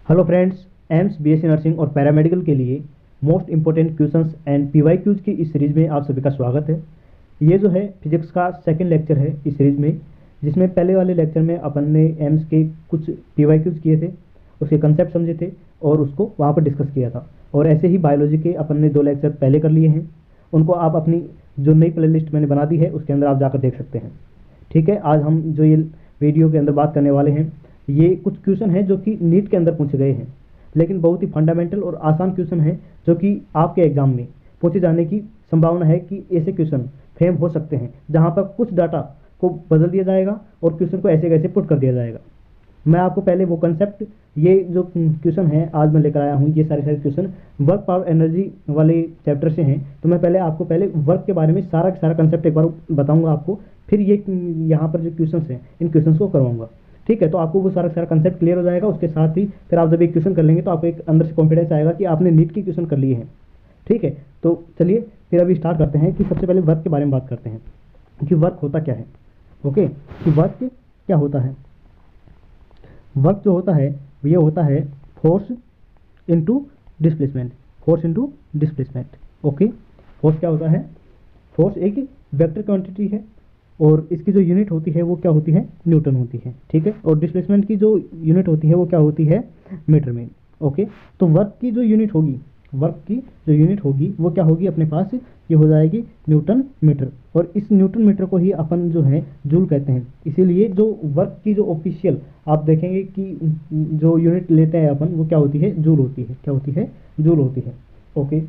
Hello friends, AIIMS BSc nursing और paramedical के लिए most important questions and PYQs की इस सीरीज़ में आप सभी का स्वागत है। ये जो है फिजिक्स का सेकंड लेक्चर है इस सीरीज़ में, जिसमें पहले वाले लेक्चर में अपन ने एम्स के कुछ पीवाईक्यूज किए थे, उसके कंसेप्ट समझे थे और उसको वहाँ पर डिस्कस किया था। और ऐसे ही बायोलॉजी के अपन ने 2 लेक्चर पहले कर लिए हैं, उनको आप अपनी जो नई प्ले लिस्ट मैंने बना दी है उसके अंदर आप जाकर देख सकते हैं। ठीक है, आज हम जो ये वीडियो के अंदर बात करने वाले हैं, ये कुछ क्वेश्चन हैं जो कि नीट के अंदर पूछे गए हैं, लेकिन बहुत ही फंडामेंटल और आसान क्वेश्चन है जो कि आपके एग्जाम में पूछे जाने की संभावना है कि ऐसे क्वेश्चन फ्रेम हो सकते हैं जहां पर कुछ डाटा को बदल दिया जाएगा और क्वेश्चन को ऐसे कैसे पुट कर दिया जाएगा। मैं आपको पहले वो कंसेप्ट, ये जो क्वेश्चन है आज मैं लेकर आया हूँ, ये सारे क्वेश्चन वर्क पावर एनर्जी वाले चैप्टर से हैं। तो मैं पहले आपको वर्क के बारे में सारा कंसेप्ट एक बार बताऊंगा आपको, फिर ये यहाँ पर जो क्वेश्चन हैं इन क्वेश्चन को करवाऊंगा। ठीक है, तो आपको वो सारा कंसेप्ट क्लियर हो जाएगा। उसके साथ ही फिर आप जब एक क्वेश्चन कर लेंगे तो आपको एक अंदर से कॉन्फिडेंस आएगा कि आपने नीट की क्वेश्चन कर लिए हैं। ठीक है, तो चलिए फिर अभी स्टार्ट करते हैं कि सबसे पहले वर्क के बारे में बात करते हैं कि वर्क होता क्या है। ओके, कि वर्क क्या होता है। वर्क जो होता है ये होता है force into displacement. Force into displacement. Okay, force क्या होता है? फोर्स एक वेक्टर क्वांटिटी है और इसकी जो यूनिट होती है वो क्या होती है? न्यूटन होती है। ठीक है, और डिस्प्लेसमेंट की जो यूनिट होती है वो क्या होती है? मीटर में। ओके, तो वर्क की जो यूनिट होगी, वो क्या होगी अपने पास? ये हो जाएगी न्यूटन मीटर, और इस न्यूटन मीटर को ही अपन जो है जूल कहते हैं। इसीलिए जो वर्क की जो ऑफिशियल आप देखेंगे कि जो यूनिट लेते हैं अपन, वो क्या होती है? जूल होती है। क्या होती है? जूल होती है। ओके,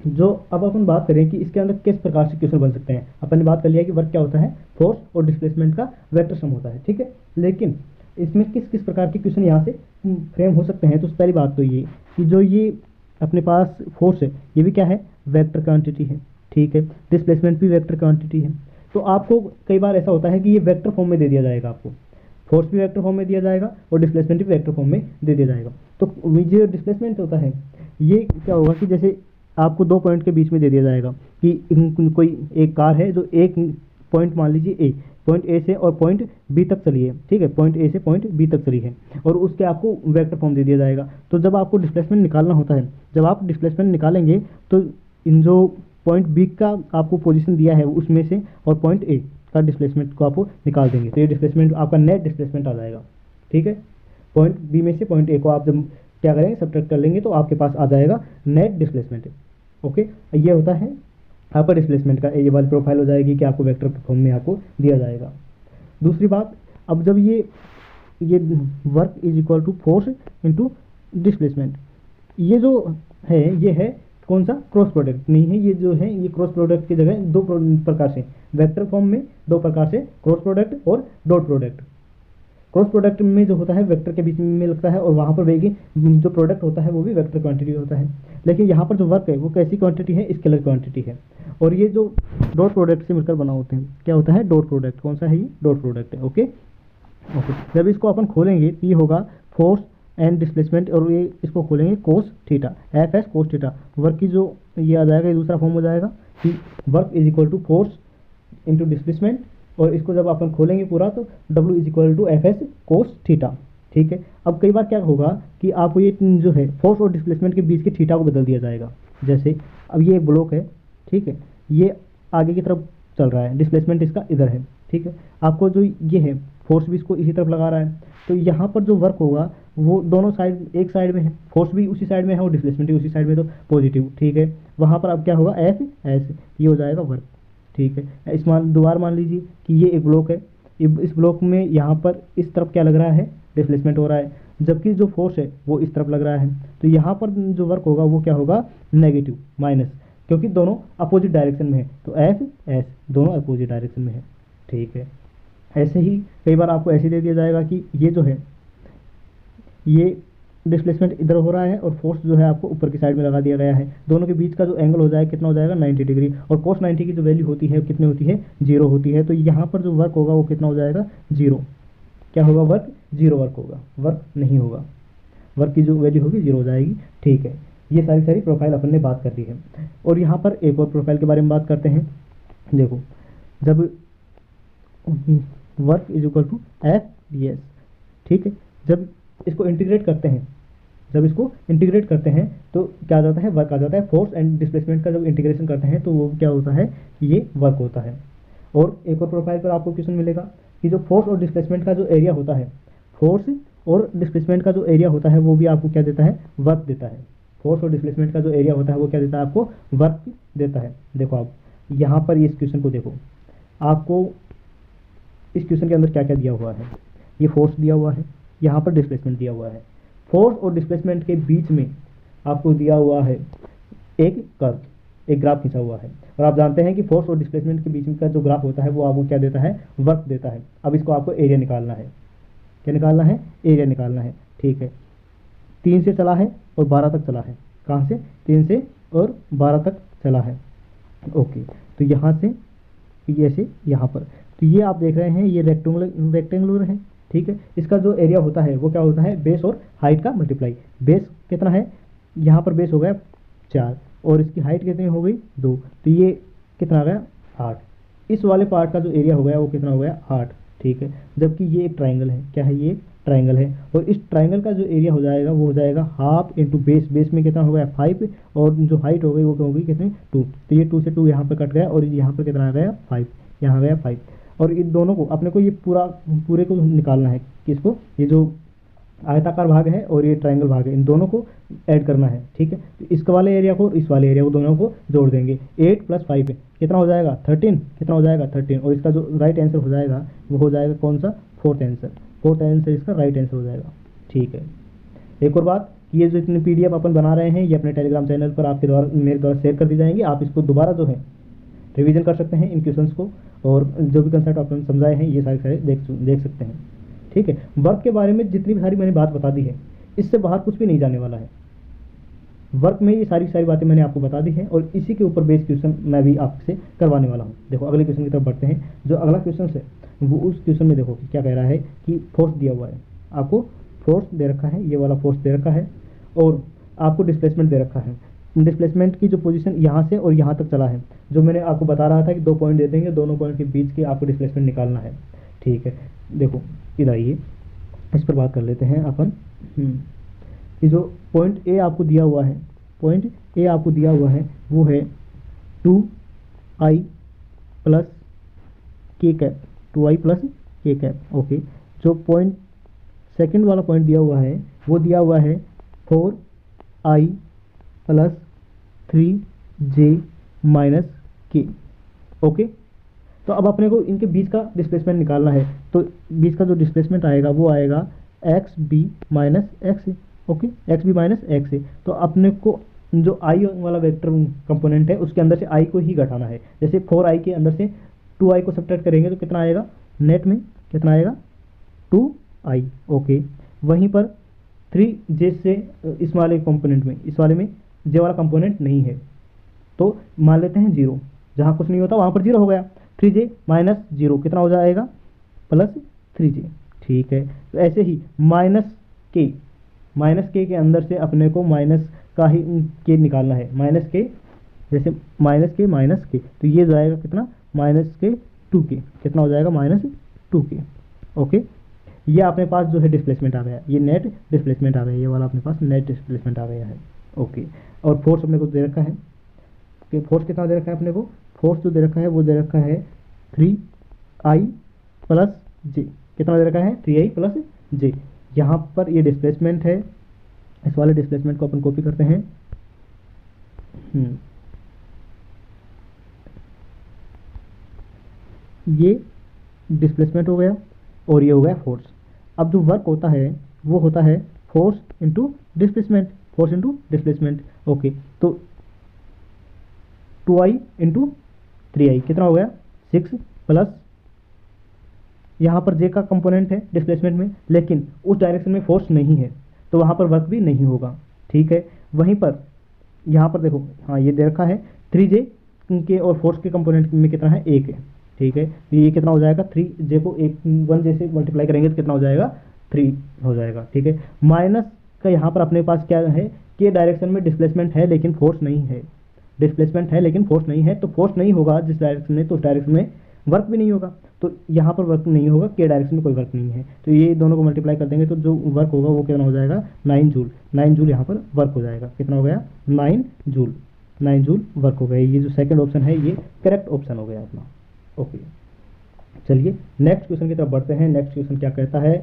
जो अब अपन बात करें कि इसके अंदर किस प्रकार से क्वेश्चन बन सकते हैं। अपन ने बात कर लिया कि वर्क क्या होता है? फोर्स और डिस्प्लेसमेंट का वेक्टर सम होता है। ठीक है, लेकिन इसमें किस किस प्रकार के क्वेश्चन यहाँ से फ्रेम हो सकते हैं। तो पहली बात तो ये कि जो ये अपने पास फोर्स है, ये भी क्या है? वेक्टर क्वांटिटी है। ठीक है, डिस्प्लेसमेंट भी वेक्टर क्वांटिटी है। तो आपको कई बार ऐसा होता है कि ये वेक्टर फॉर्म में दे दिया जाएगा, आपको फोर्स भी वेक्टर फॉर्म में दिया जाएगा और डिस्प्लेसमेंट भी वेक्टर फॉर्म में दे दिया जाएगा। तो जो डिस्प्लेसमेंट होता है ये क्या होगा कि जैसे आपको 2 पॉइंट के बीच में दे दिया जाएगा कि कोई एक कार है जो एक पॉइंट मान लीजिए ए, पॉइंट ए से और पॉइंट बी तक चली है। ठीक है, पॉइंट ए से पॉइंट बी तक चली है और उसके आपको वेक्टर फॉर्म दे दिया जाएगा। तो जब आपको डिस्प्लेसमेंट निकालना होता है, जब आप डिस्प्लेसमेंट निकालेंगे तो इन जो पॉइंट बी का आपको पोजीशन दिया है उसमें से और पॉइंट ए का डिस्प्लेसमेंट को आपको निकाल देंगे, तो ये डिस्प्लेसमेंट आपका नेट डिस्प्लेसमेंट आ जाएगा। ठीक है, पॉइंट बी में से पॉइंट ए को आप जब क्या करेंगे? सब्ट्रैक्ट कर लेंगे तो आपके पास आ जाएगा नेट डिस्प्लेसमेंट। ओके, ये होता है आपका डिस्प्लेसमेंट का ये वाली प्रोफाइल हो जाएगी कि आपको वेक्टर फॉर्म में आपको दिया जाएगा। दूसरी बात, अब जब ये work is equal to force into displacement, ये जो है ये है कौन सा? क्रॉस प्रोडक्ट नहीं है। ये जो है ये क्रॉस प्रोडक्ट की जगह दो प्रकार से वेक्टर फॉर्म में, दो प्रकार से क्रॉस प्रोडक्ट और डॉट प्रोडक्ट। क्रॉस प्रोडक्ट में जो होता है वेक्टर के बीच में लगता है और वहाँ पर वेगी जो प्रोडक्ट होता है वो भी वेक्टर क्वांटिटी होता है। लेकिन यहाँ पर जो वर्क है वो कैसी क्वांटिटी है? स्केलर क्वांटिटी है। और ये जो डॉट प्रोडक्ट से मिलकर बना होते हैं, क्या होता है? Dot product. कौन सा है ये? डॉट प्रोडक्ट है। ओके ओके, जब इसको अपन खोलेंगे तो ये होगा फोर्स एंड डिस्प्लेसमेंट, और ये इसको खोलेंगे cos theta, F S cos theta. Work की जो ये आ जाएगा, ये दूसरा फॉर्म हो जाएगा कि work is equal to force into displacement, और इसको जब अपन खोलेंगे पूरा तो W is equal to F S cos theta. ठीक है, अब कई बार क्या होगा कि आपको ये जो है फोर्स और डिस्प्लेसमेंट के बीच के थीटा को बदल दिया जाएगा। जैसे अब ये एक ब्लॉक है, ठीक है, ये आगे की तरफ चल रहा है, डिस्प्लेसमेंट इसका इधर है। ठीक है, आपको जो ये है फोर्स भी इसको इसी तरफ लगा रहा है, तो यहाँ पर जो वर्क होगा वो दोनों साइड, एक साइड में है फोर्स भी उसी साइड में है और डिस्प्लेसमेंट भी उसी साइड में, तो पॉजिटिव। ठीक है, वहाँ पर अब क्या होगा? एफ एस, ये हो जाएगा वर्क। ठीक है, इस दोबारा मान लीजिए कि ये एक ब्लॉक है, इस ब्लॉक में यहाँ पर इस तरफ क्या लग रहा है? डिस्प्लेसमेंट हो रहा है, जबकि जो फोर्स है वो इस तरफ लग रहा है। तो यहाँ पर जो वर्क होगा वो क्या होगा? नेगेटिव, माइनस, क्योंकि दोनों अपोजिट डायरेक्शन में है, तो एफ एस दोनों अपोजिट डायरेक्शन में है। ठीक है, ऐसे ही कई बार आपको ऐसे दे दिया जाएगा कि ये जो है ये डिस्प्लेसमेंट इधर हो रहा है और फोर्स जो है आपको ऊपर की साइड में लगा दिया गया है। दोनों के बीच का जो एंगल हो जाएगा कितना हो जाएगा? 90 डिग्री, और कोस 90 की जो वैल्यू होती है कितनी होती है? 0 होती है। तो यहाँ पर जो वर्क होगा वो कितना हो जाएगा? 0। क्या होगा? वर्क 0 वर्क होगा, वर्क नहीं होगा, वर्क की जो वैल्यू होगी 0 हो जाएगी। ठीक है, ये सारी प्रोफाइल अपन ने बात कर दी है। और यहाँ पर एक और प्रोफाइल के बारे में बात करते हैं। देखो, जब work is equal to F D S, ठीक है, जब इसको इंटीग्रेट करते हैं जब इसको इंटीग्रेट करते हैं तो क्या आ जाता है, वर्क आ जाता है। फोर्स एंड डिस्प्लेसमेंट का जब इंटीग्रेशन करते हैं तो वो क्या होता है, ये वर्क होता है। और एक और प्रोफाइल पर आपको क्वेश्चन मिलेगा कि जो फोर्स और डिस्प्लेसमेंट का जो एरिया होता है, फोर्स और डिस्प्लेसमेंट का जो एरिया होता है वो भी आपको क्या देता है, वर्क देता है। फोर्स और डिस्प्लेसमेंट का जो एरिया होता है वो क्या देता है, आपको वर्क देता है। देखो आप यहाँ पर इस क्वेश्चन को देखो, आपको इस क्वेश्चन के अंदर क्या क्या दिया हुआ है, ये फोर्स दिया हुआ है, यहाँ पर डिस्प्लेसमेंट दिया हुआ है। फोर्स और डिस्प्लेसमेंट के बीच में आपको दिया हुआ है एक कर्व, एक ग्राफ खींचा हुआ है। और आप जानते हैं कि फोर्स और डिस्प्लेसमेंट के बीच में का जो ग्राफ होता है वो आपको क्या देता है, वर्क देता है। अब इसको आपको एरिया निकालना है, क्या निकालना है, एरिया निकालना है। ठीक है, 3 से चला है और 12 तक चला है। कहाँ से, 3 से और 12 तक चला है। ओके, तो यहाँ से ये से यहाँ पर, तो ये आप देख रहे हैं ये रेक्टेंगुलर है। ठीक है, इसका जो एरिया होता है वो क्या होता है, बेस और हाइट का मल्टीप्लाई। बेस कितना है, यहाँ पर बेस हो गया 4 और इसकी हाइट कितनी हो गई 2, तो ये कितना आ गया 8। इस वाले पार्ट का जो एरिया हो गया वो कितना हो गया 8। ठीक है, जबकि ये एक ट्राइंगल है, क्या है, ये ट्राइंगल है। और इस ट्राइंगल का जो एरिया हो जाएगा वो हो जाएगा हाफ इंटू बेस। बेस में कितना हो गया 5 और जो हाइट हो गई वो क्या हो गई कितनी 2। तो ये 2 से 2 यहाँ पर कट गया और यहाँ पर कितना आ गया 5, यहाँ गया 5। और इन दोनों को अपने को ये पूरे को निकालना है, किसको, ये जो आयताकार भाग है और ये ट्राइंगल भाग है, इन दोनों को ऐड करना है। ठीक है, तो इस वाले एरिया को इस वाले एरिया को दोनों को जोड़ देंगे। 8 + 5 कितना हो जाएगा 13, कितना हो जाएगा 13। और इसका जो राइट आंसर हो जाएगा वो हो जाएगा कौन सा, फोर्थ आंसर इसका राइट आंसर हो जाएगा। ठीक है, एक और बात, ये जो इतने PDF अपन बना रहे हैं ये अपने टेलीग्राम चैनल पर आपके द्वारा मेरे द्वारा शेयर कर दी जाएंगी। आप इसको दोबारा जो है रिवीजन कर सकते हैं इन क्वेश्चंस को, और जो भी कंसेप्ट अपन समझाए हैं ये सारे देख सकते हैं। ठीक है, वर्क के बारे में जितनी भी सारी मैंने बात बता दी है, इससे बाहर कुछ भी नहीं जाने वाला है। वर्क में ये सारी बातें मैंने आपको बता दी हैं और इसी के ऊपर बेस्ड क्वेश्चन मैं भी आपसे करवाने वाला हूँ। देखो अगले क्वेश्चन की तरफ बढ़ते हैं। जो अगला क्वेश्चन है वो उस क्वेश्चन में देखो कि क्या कह रहा है कि फोर्स दिया हुआ है, आपको फोर्स दे रखा है, ये वाला फोर्स दे रखा है और आपको डिस्प्लेसमेंट दे रखा है। डिस्प्लेसमेंट की जो पोजीशन यहाँ से और यहाँ तक चला है, जो मैंने आपको बता रहा था कि 2 पॉइंट दे देंगे, दोनों पॉइंट के बीच के आपको डिस्प्लेसमेंट निकालना है। ठीक है, देखो इधर आइए, इस पर बात कर लेते हैं अपन। ये जो पॉइंट ए आपको दिया हुआ है, पॉइंट ए आपको दिया हुआ है वो है 2i + k cap, 2i + k cap. Okay, जो पॉइंट सेकंड वाला पॉइंट दिया हुआ है वो दिया हुआ है 4i + 3j - k। ओके, तो अब अपने को इनके बीच का डिस्प्लेसमेंट निकालना है। तो बीच का जो डिस्प्लेसमेंट आएगा वो आएगा xb - x। Okay, xb - x। तो अपने को जो i वाला वेक्टर कंपोनेंट है उसके अंदर से i को ही घटाना है। जैसे 4i के अंदर से 2i को सब्ट्रैक्ट करेंगे तो कितना आएगा, नेट में कितना आएगा 2i। ओके, वहीं पर 3j से इस वाले कंपोनेंट में, इस वाले में j वाला कंपोनेंट नहीं है तो मान लेते हैं 0, जहाँ कुछ नहीं होता वहाँ पर 0 हो गया। 3j - 0 कितना हो जाएगा, +3j। ठीक है, तो ऐसे ही -k के अंदर से अपने को माइनस का ही k निकालना है। -k, जैसे -k तो ये जाएगा कितना, -k 2k, कितना हो जाएगा -2k। ओके, ये अपने पास जो है डिस्प्लेसमेंट आ गया, ये नेट डिस्प्लेसमेंट आ गया, ये वाला अपने पास नेट डिस्प्लेसमेंट आ गया है। ओके, और फोर्स अपने को दे रखा है कि फोर्स कितना दे रखा है अपने को, फोर्स जो दे रखा है वो दे रखा है 3i + j। कितना दे रखा है 3i + j। यहाँ पर ये डिस्प्लेसमेंट है, इस वाले डिस्प्लेसमेंट को अपन कॉपी करते हैं। ये डिस्प्लेसमेंट हो गया और ये हो गया फोर्स। अब जो वर्क होता है वो होता है force into displacement, force into displacement. Okay, तो 2i × 3i कितना हो गया 6 प्लस यहाँ पर j का कंपोनेंट है डिस्प्लेसमेंट में, लेकिन उस डायरेक्शन में फोर्स नहीं है तो वहाँ पर वर्क भी नहीं होगा। ठीक है, वहीं पर यहाँ पर देखो, हाँ ये दे रखा है 3j के और फोर्स के कंपोनेंट में कितना है 1 है। ठीक है, तो ये कितना हो जाएगा 3j को 1 से मल्टीप्लाई करेंगे तो कितना हो जाएगा 3 हो जाएगा। ठीक है, माइनस का यहाँ पर अपने पास क्या है कि डायरेक्शन में डिस्प्लेसमेंट है लेकिन फोर्स नहीं है, डिस्प्लेसमेंट है लेकिन फोर्स नहीं है, तो फोर्स नहीं होगा जिस डायरेक्शन में तो उस डायरेक्शन में वर्क भी नहीं होगा, तो यहाँ पर वर्क नहीं होगा, के डायरेक्शन में कोई वर्क नहीं है, तो ये दोनों को मल्टीप्लाई कर देंगे तो जो वर्क होगा वो कितना हो जाएगा 9 जूल। 9 जूल यहाँ पर वर्क हो जाएगा, कितना हो गया 9 जूल। 9 जूल वर्क हो गया। ये जो सेकंड ऑप्शन है ये करेक्ट ऑप्शन हो गया अपना। ओके, चलिए नेक्स्ट क्वेश्चन की तरफ बढ़ते हैं। नेक्स्ट क्वेश्चन क्या कहता है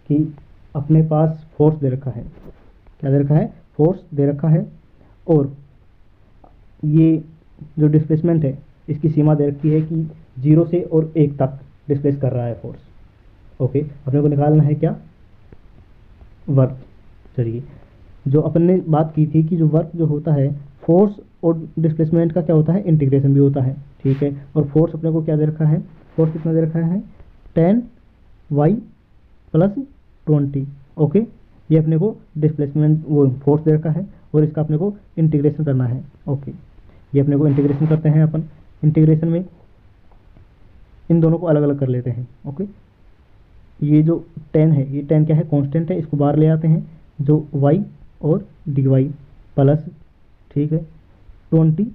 कि अपने पास फोर्स दे रखा है, क्या दे रखा है, फोर्स दे रखा है, और ये जो डिस्प्लेसमेंट है इसकी सीमा दे रखी है कि 0 से और 1 तक डिस्प्लेस कर रहा है फोर्स। ओके, अपने को निकालना है क्या, वर्क। चलिए, जो अपन ने बात की थी कि जो वर्क जो होता है फोर्स और डिस्प्लेसमेंट का क्या होता है, इंटीग्रेशन भी होता है, ठीक है। और फोर्स अपने को क्या दे रखा है, फोर्स कितना दे रखा है 10y प्लस 20। ओके, ये अपने को डिस्प्लेसमेंट वो फोर्स दे रखा है और इसका अपने को इंटीग्रेशन करना है। ओके, ये अपने को इंटीग्रेशन करते हैं अपन। इंटीग्रेशन में इन दोनों को अलग अलग कर लेते हैं। ओके, ये जो 10 है, ये 10 क्या है, कांस्टेंट है, इसको बाहर ले आते हैं, जो y और dy प्लस, ठीक है, 20 dy,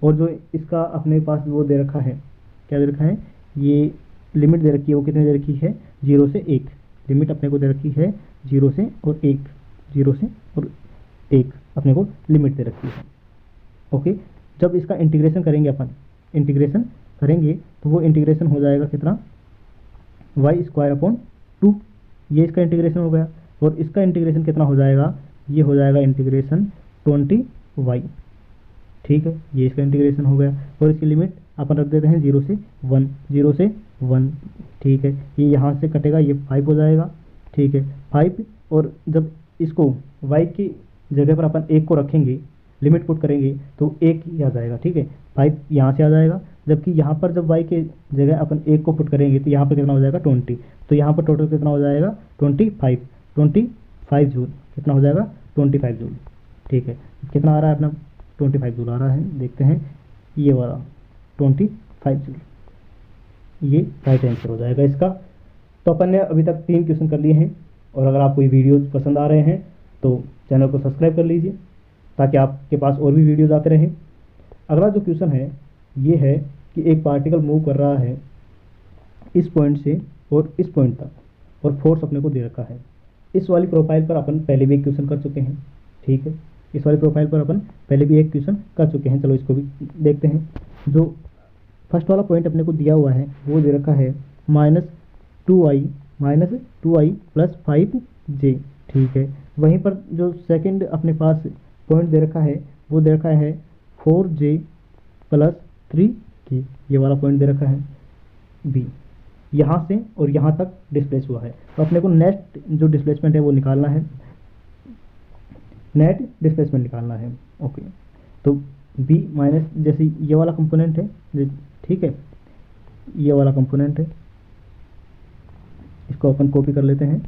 और जो इसका अपने पास वो दे रखा है, क्या दे रखा है, ये लिमिट दे रखी है, वो कितने दे रखी है 0 से 1। लिमिट अपने को दे रखी है 0 से और 1, 0 से और 1 अपने को लिमिट दे रखी है। ओके, जब इसका इंटीग्रेशन करेंगे अपन, इंटीग्रेशन करेंगे तो वो इंटीग्रेशन हो जाएगा कितना, y²/2, ये इसका इंटीग्रेशन हो गया। और इसका इंटीग्रेशन कितना हो जाएगा, ये हो जाएगा इंटीग्रेशन 20y, ठीक है, ये इसका इंटीग्रेशन हो गया। और इसकी लिमिट अपन रख देते हैं 0 से 1, 0 से 1, ठीक है, ये यहाँ से कटेगा, ये 5 हो जाएगा, ठीक है, 5। और जब इसको y की जगह पर अपन 1 को रखेंगे, लिमिट पुट करेंगे तो 1 ही आ जाएगा, ठीक है, 5 यहाँ से आ जाएगा। जबकि यहाँ पर जब y के जगह अपन 1 को पुट करेंगे तो यहाँ पर कितना हो जाएगा 20, तो यहाँ पर टोटल कितना हो जाएगा 25 जूल, कितना हो जाएगा 25 जूल, ठीक है। कितना आ रहा है अपना 25 जूल आ रहा है, देखते हैं, ये वाला 25 जूल, ये राइट आंसर हो जाएगा इसका। तो अपन ने अभी तक 3 क्वेश्चन कर लिए हैं, और अगर आपको ये वीडियोज़ पसंद आ रहे हैं तो चैनल को सब्सक्राइब कर लीजिए ताकि आपके पास और भी वीडियोज़ आते रहें। अगला जो क्वेश्चन है ये है कि एक पार्टिकल मूव कर रहा है इस पॉइंट से और इस पॉइंट तक, और फोर्स अपने को दे रखा है। इस वाली प्रोफाइल पर अपन पहले भी एक क्वेश्चन कर चुके हैं, ठीक है, इस वाली प्रोफाइल पर अपन पहले भी एक क्वेश्चन कर चुके हैं। चलो इसको भी देखते हैं। जो फर्स्ट वाला पॉइंट अपने को दिया हुआ है वो दे रखा है -2i प्लस 5j, ठीक है। वहीं पर जो सेकंड अपने पास पॉइंट दे रखा है वो दे रखा है 4j प्लस 3k, ये वाला पॉइंट दे रखा है b। यहाँ से और यहाँ तक डिस्प्लेस हुआ है, तो अपने को नेट जो डिस्प्लेसमेंट है वो निकालना है, नेट डिस्प्लेसमेंट निकालना है। ओके, तो b माइनस, जैसे ये वाला कंपोनेंट है, ठीक है, ये वाला कंपोनेंट है, इसको अपन कॉपी कर लेते हैं।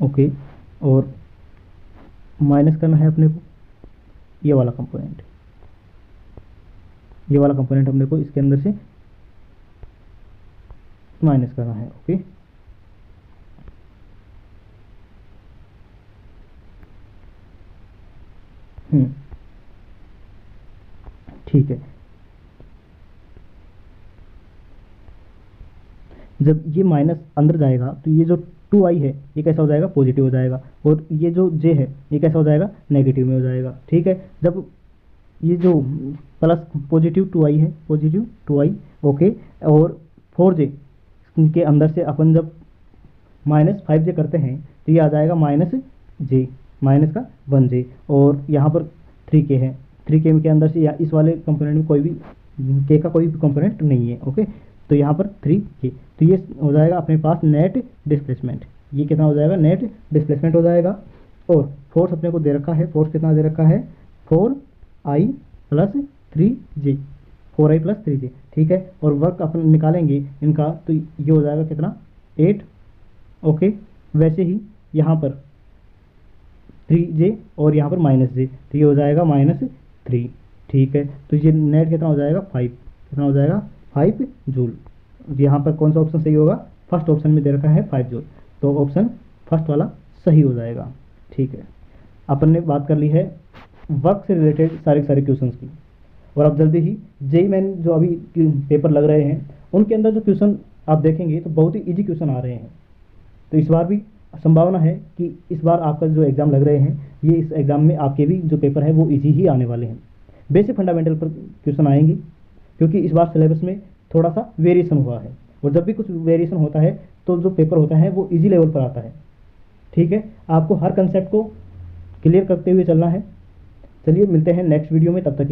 ओके, और माइनस करना है अपने को ये वाला कंपोनेंट, ये वाला कंपोनेंट अपने को इसके अंदर से माइनस करना है। ओके, ठीक है। जब ये माइनस अंदर जाएगा तो ये जो 2i है ये कैसा हो जाएगा, पॉजिटिव हो जाएगा, और ये जो j है ये कैसा हो जाएगा, नेगेटिव में हो जाएगा, ठीक है। जब ये जो प्लस पॉजिटिव 2i है, पॉजिटिव 2i, ओके, और 4j के अंदर से अपन जब -5j करते हैं तो ये आ जाएगा -j, माइनस का 1j, और यहाँ पर 3k है, 3k के अंदर से या इस वाले कंपोनेंट में कोई भी k का कोई भी कंपोनेंट नहीं है। ओके, तो यहाँ पर 3k, तो ये हो जाएगा अपने पास नेट डिस्प्लेसमेंट, ये कितना हो जाएगा, नेट डिस्प्लेसमेंट हो जाएगा। और फोर्स अपने को दे रखा है, फोर्स कितना दे रखा है 4i plus 3j, 4i plus 3j, ठीक है। और वर्क अपन निकालेंगे इनका तो ये हो जाएगा कितना 8। ओके, वैसे ही यहाँ पर 3j और यहाँ पर -j, तो ये हो जाएगा -3, ठीक है। तो ये नेट कितना हो जाएगा 5, कितना हो जाएगा 5 जूल। यहाँ पर कौन सा ऑप्शन सही होगा, फर्स्ट ऑप्शन में दे रखा है 5 जूल, तो ऑप्शन फर्स्ट वाला सही हो जाएगा, ठीक है, अपन ने बात कर ली है वर्क से रिलेटेड सारे सारे क्वेश्चंस की। और अब जल्दी ही जेई मेन जो अभी पेपर लग रहे हैं उनके अंदर जो क्वेश्चन आप देखेंगे तो बहुत ही इजी क्वेश्चन आ रहे हैं। तो इस बार भी संभावना है कि इस बार आपका जो एग्ज़ाम लग रहे हैं ये इस एग्ज़ाम में आपके भी जो पेपर है वो इजी ही आने वाले हैं। बेसिक फंडामेंटल पर क्वेश्चन आएंगे क्योंकि इस बार सिलेबस में थोड़ा सा वेरिएशन हुआ है, और जब भी कुछ वेरिएशन होता है तो जो पेपर होता है वो इजी लेवल पर आता है। ठीक है, आपको हर कंसेप्ट को क्लियर करते हुए चलना है। चलिए मिलते हैं नेक्स्ट वीडियो में, तब तक